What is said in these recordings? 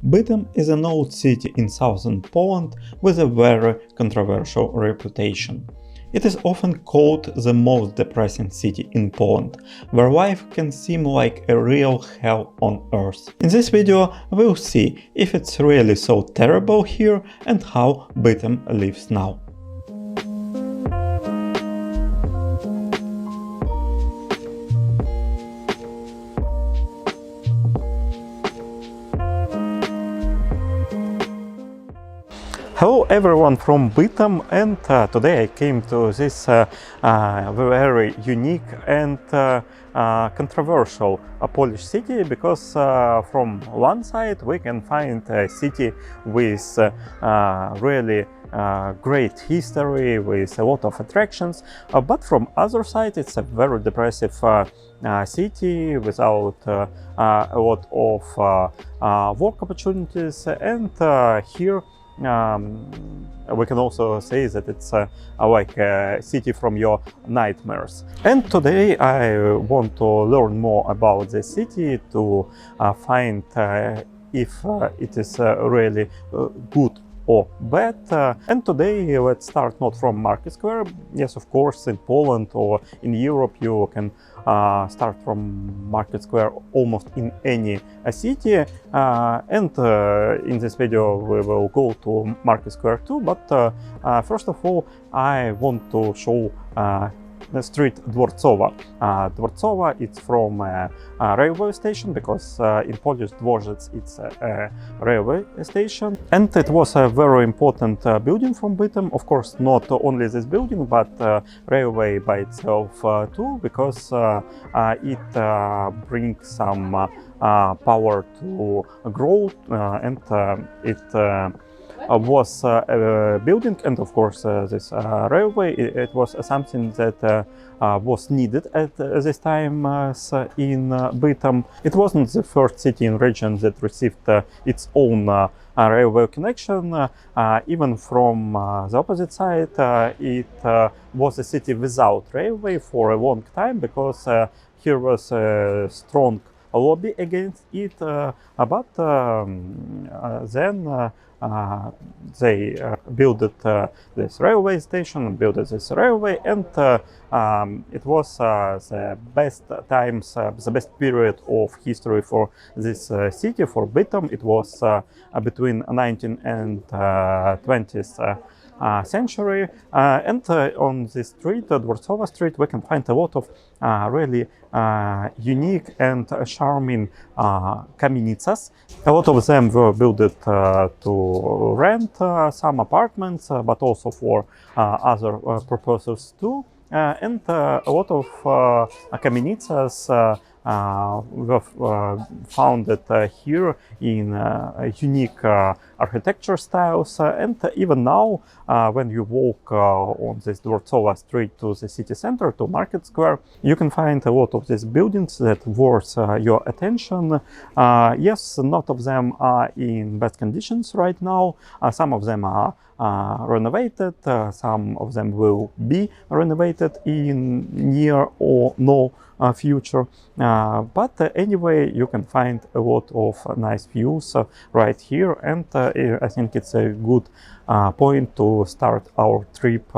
Bytom is an old city in southern Poland with a very controversial reputation. It is often called the most depressing city in Poland, where life can seem like a real hell on earth. In this video we'll see if it's really so terrible here and how Bytom lives now. Hello everyone from Bytom, and today I came to this very unique and controversial Polish city because from one side we can find a city with really great history, with a lot of attractions, but from other side it's a very depressive city without a lot of work opportunities, and here we can also say that it's like a city from your nightmares. And today I want to learn more about the city to find if it is really good or bad. And today let's start not from Market Square. Yes, of course, in Poland or in Europe you can start from Market Square almost in any city, and in this video we will go to Market Square too, but first of all I want to show the street Dworcowa. Dworcowa, it's from a railway station, because in Polish Dworzec it's a railway station, and it was a very important building from Bytom. Of course, not only this building, but railway by itself too, because it brings some power to growth, and it was a building, and of course this railway, it was something that was needed at this time in Bytom. It wasn't the first city in region that received its own railway connection. Even from the opposite side, it was a city without railway for a long time, because here was a strong lobby against it, but then they built this railway station, built this railway, and it was the best times, the best period of history for this city, for Bytom. It was between 19th and 20th century, and on this street, Dworcowa Street, we can find a lot of really unique and charming kamienicas. A lot of them were built to rent some apartments, but also for other purposes too. And a lot of kamienicas were founded here in unique architecture styles, and even now when you walk on this Dworcowa Street to the city center, to Market Square, you can find a lot of these buildings that worth your attention. Yes, not of them are in best conditions right now. Some of them are renovated, some of them will be renovated in near or no future, but anyway you can find a lot of nice views right here, and I think it's a good point to start our trip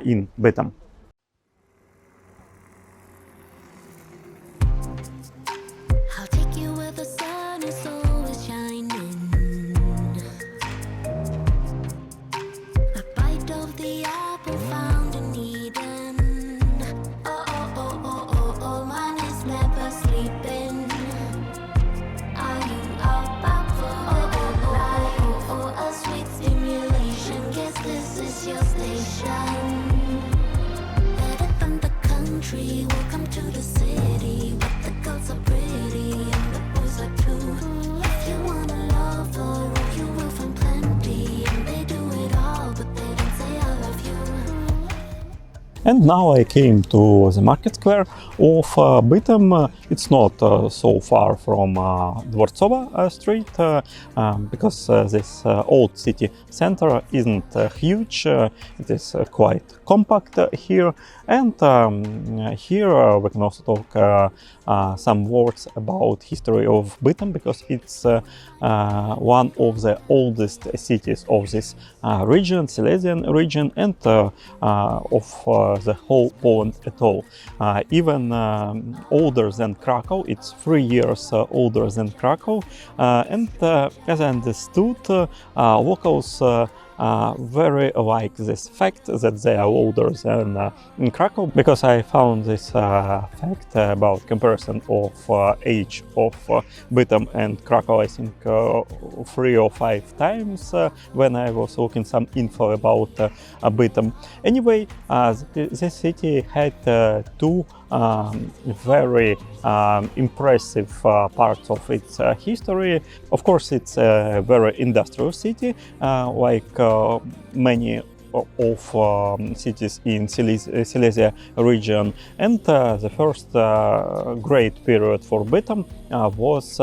in Bytom. And now I came to the market square of Bytom. It's not so far from Dvortsova Street because this old city center isn't huge. It is quite compact here. And here we can also talk some words about history of Bytom because it's one of the oldest cities of this region, Silesian region, and of the whole Poland at all. Even older than Krakow. It's 3 years older than Krakow. And as I understood, locals very like this fact that they are older than in Krakow, because I found this fact about comparison of age of Bytom and Krakow, I think 3 or 5 times when I was looking some info about Bytom. Anyway, this city had two very impressive parts of its history. Of course, it's a very industrial city, like many of cities in Silesia region, and the first great period for Bytom was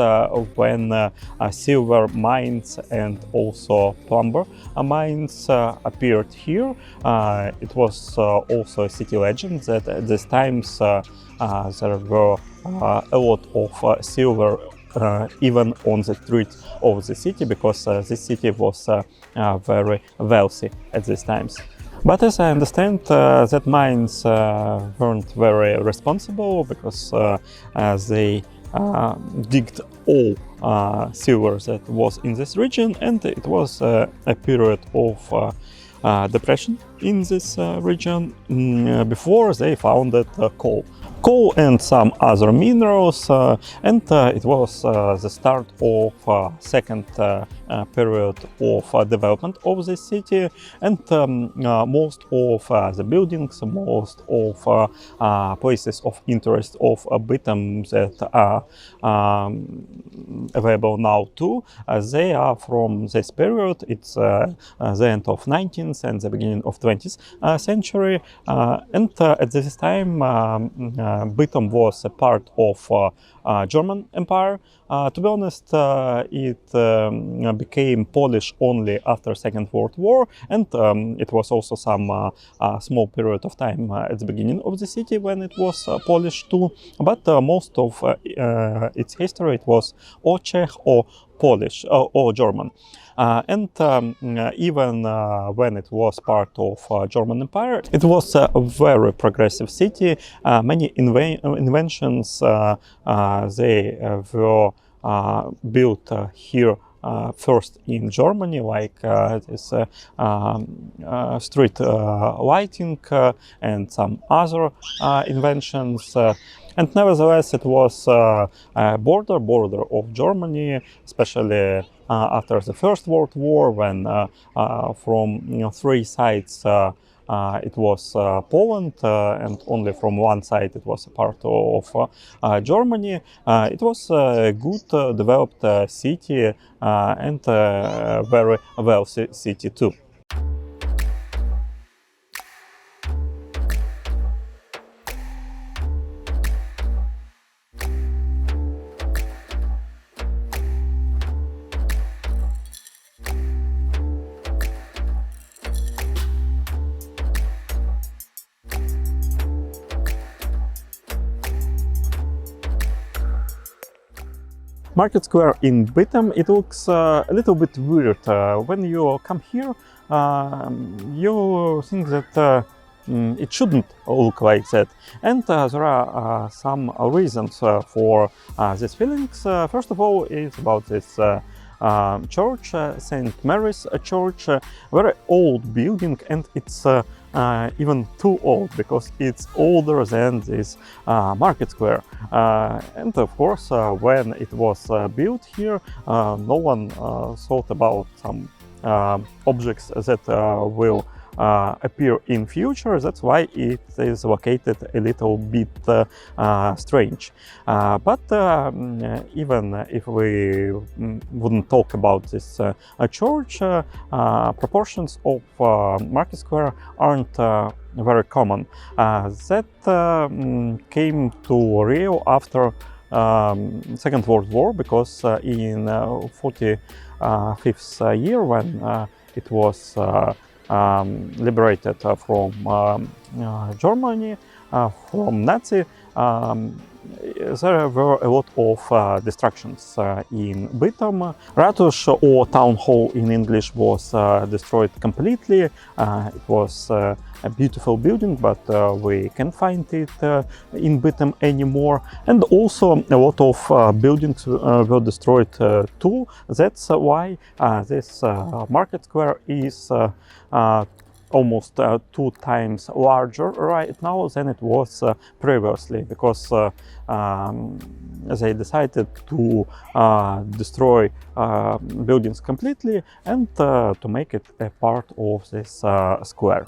when silver mines and also plumber mines appeared here. It was also a city legend that at these times there were a lot of silver even on the streets of the city, because this city was very wealthy at these times. But as I understand, that mines weren't very responsible, because they digged all silver that was in this region, and it was a period of depression in this region before they founded coal and some other minerals, and it was the start of second period of development of this city, and most of the buildings, most of places of interest of Bytom that are available now too, they are from this period. It's the end of 19th and the beginning of 20th century, and at this time Bytom was a part of German Empire. To be honest, it became Polish only after Second World War, and it was also some small period of time at the beginning of the city when it was Polish too. But most of its history, it was or Czech or Polish or German. And even when it was part of German Empire, it was a very progressive city. Many inventions they were built here first in Germany, like this street lighting and some other inventions. And nevertheless, it was a border of Germany, especially after the First World War, when from 3 sides it was Poland, and only from one side it was a part of Germany. It was a good developed city and a very wealthy city too. Market Square in Bytom, it looks a little bit weird. When you come here, you think that it shouldn't look like that. And there are some reasons for these feelings. First of all, it's about this church, St. Mary's Church, very old building, and it's even too old because it's older than this market square. And of course, when it was built here, no one thought about some objects that will appear in future. That's why it is located a little bit strange. But even if we wouldn't talk about this church, proportions of Market Square aren't very common. That came to Rio after Second World War, because in 45th year, when it was liberated from Germany, from Nazi, there were a lot of destructions in Bytom. Ratush, or town hall in English, was destroyed completely. It was a beautiful building, but we can't find it in Bytom anymore. And also a lot of buildings were destroyed too. That's why this Market Square is almost 2 times larger right now than it was previously, because they decided to destroy buildings completely and to make it a part of this square.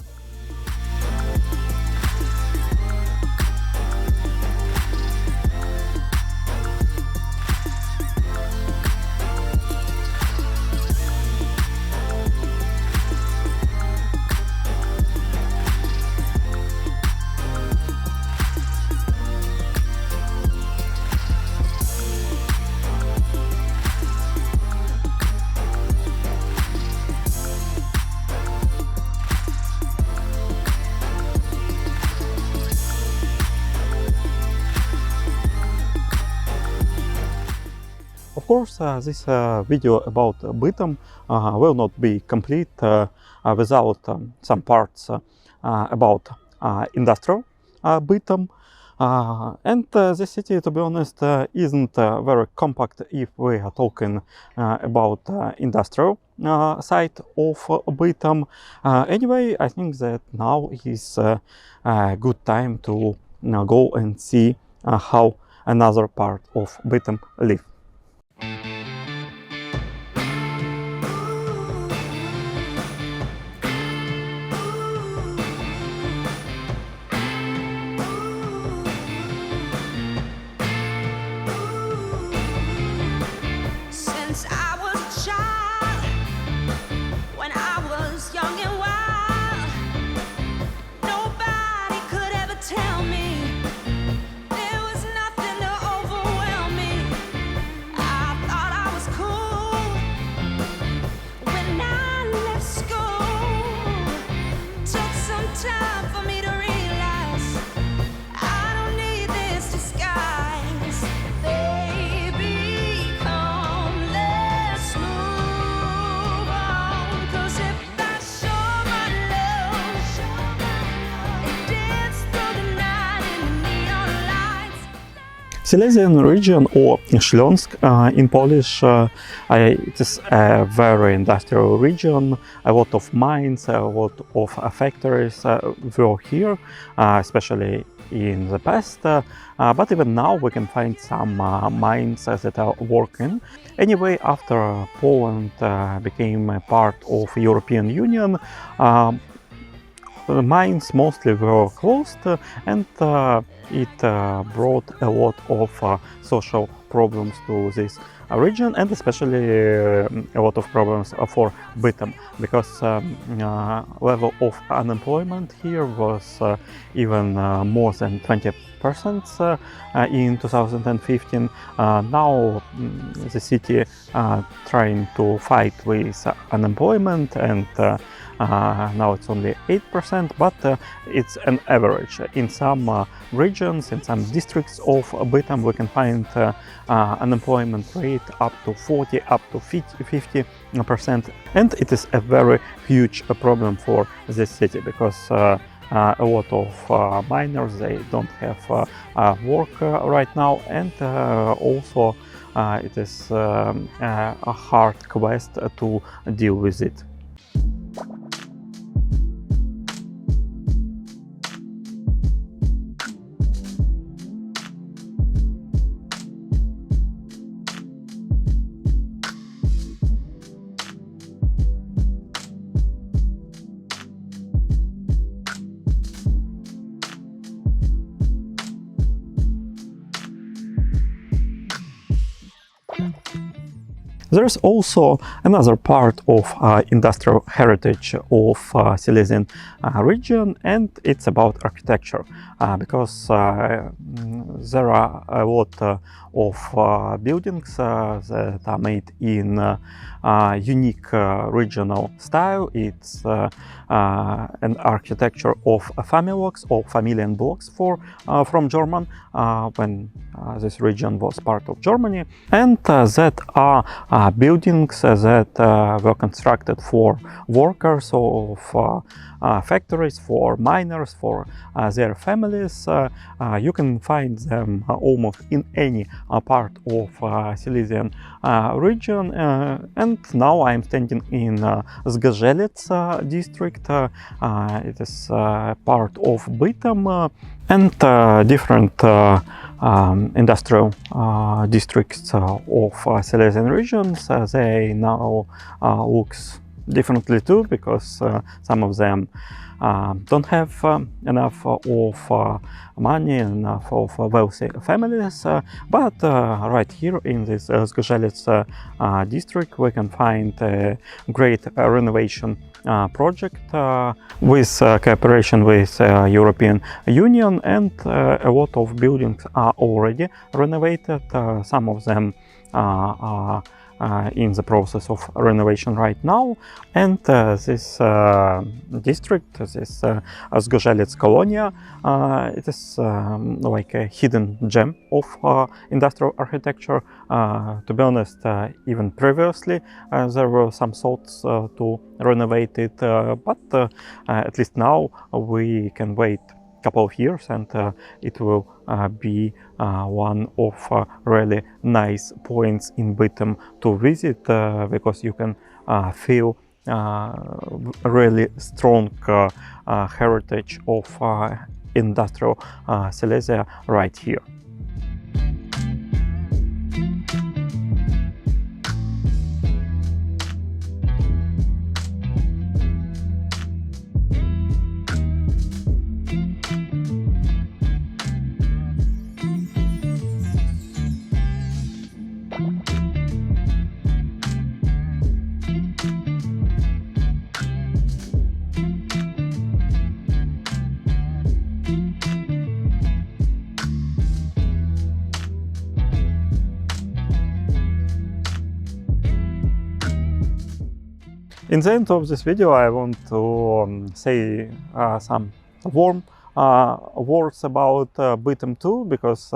Of course, this video about Bytom will not be complete without some parts about industrial Bytom. And the city, to be honest, isn't very compact if we are talking about industrial side of Bytom. Anyway, I think that now is a good time to go and see how another part of Bytom live. Since I was a child, when I was young and wild, nobody could ever tell me there was nothing to overwhelm me. I thought I was cool when I left school. Took some time for me to realize I don't need this disguise. Baby, come, let's move on. 'Cause if I show my love, it dance through the night in the neon lights. Silesian region, or Śląsk in Polish, it is a very industrial region. A lot of mines, a lot of factories were here, especially in the past, but even now we can find some mines that are working. Anyway, after Poland became a part of European Union, the mines mostly were closed, and it brought a lot of social problems to this region, and especially a lot of problems for Bytom, because level of unemployment here was even more than 20% in 2015. Now the city trying to fight with unemployment, and now it's only 8%, but it's an average. In some regions, in some districts of Bytom, we can find unemployment rate up to 40, up to 50%, and it is a very huge problem for this city, because a lot of miners, they don't have work right now, and also it is a hard quest to deal with it. There's also another part of industrial heritage of Silesian region, and it's about architecture, because there are a lot of buildings that are made in unique regional style. It's an architecture of familjes or Familienblocks from German, when this region was part of Germany, and that are buildings that were constructed for workers of factories, for miners, for their families. You can find them almost in any part of Silesian region. And now I'm standing in Zgazhelets district. It is part of Bytom, and different industrial districts of Silesian regions. They now looks differently too, because some of them don't have enough of money, enough of wealthy families, but right here in this Zgazhelets district we can find a great renovation project with cooperation with European Union, and a lot of buildings are already renovated. Some of them are in the process of renovation right now, and this district, this Zgazhelets Colonia, it is like a hidden gem of industrial architecture. To be honest, even previously there were some thoughts to renovate it, but at least now we can wait couple of years, and it will be one of really nice points in Bytom to visit, because you can feel really strong heritage of industrial Silesia right here. In the end of this video, I want to say some warm words about Bytom too, because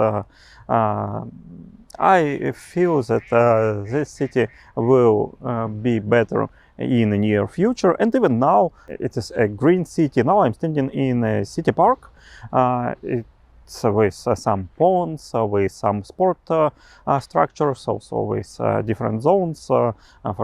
I feel that this city will be better in the near future, and even now it is a green city. Now I'm standing in a city park. It's with some ponds, with some sport structures, also with different zones, for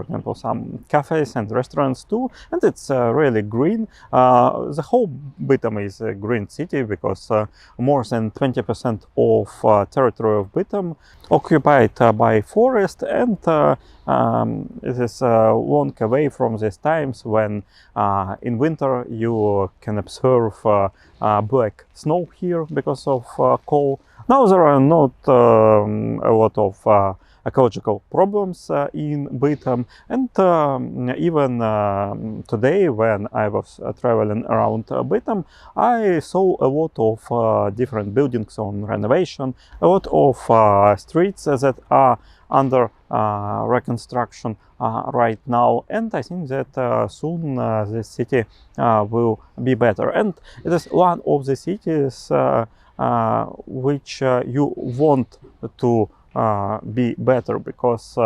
example some cafes and restaurants too, and it's really green. The whole Bytom is a green city, because more than 20% of territory of Bytom occupied by forest, and it is long away from these times when in winter you can observe black snow here because of coal. Now there are not a lot of ecological problems in Bytom, and even today when I was traveling around Bytom, I saw a lot of different buildings on renovation, a lot of streets that are under reconstruction right now, and I think that soon the city will be better, and it is one of the cities which you want to be better, because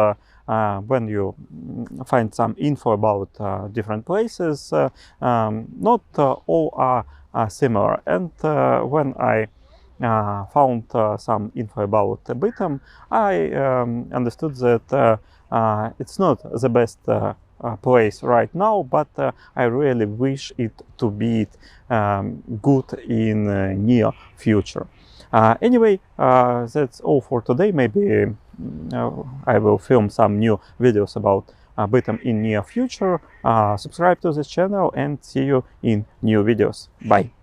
when you find some info about different places, not all are similar, and when I found some info about Bytom, I understood that it's not the best place right now, but I really wish it to be good in near future. Anyway, that's all for today. Maybe I will film some new videos about Bytom in near future. Subscribe to this channel and see you in new videos. Bye!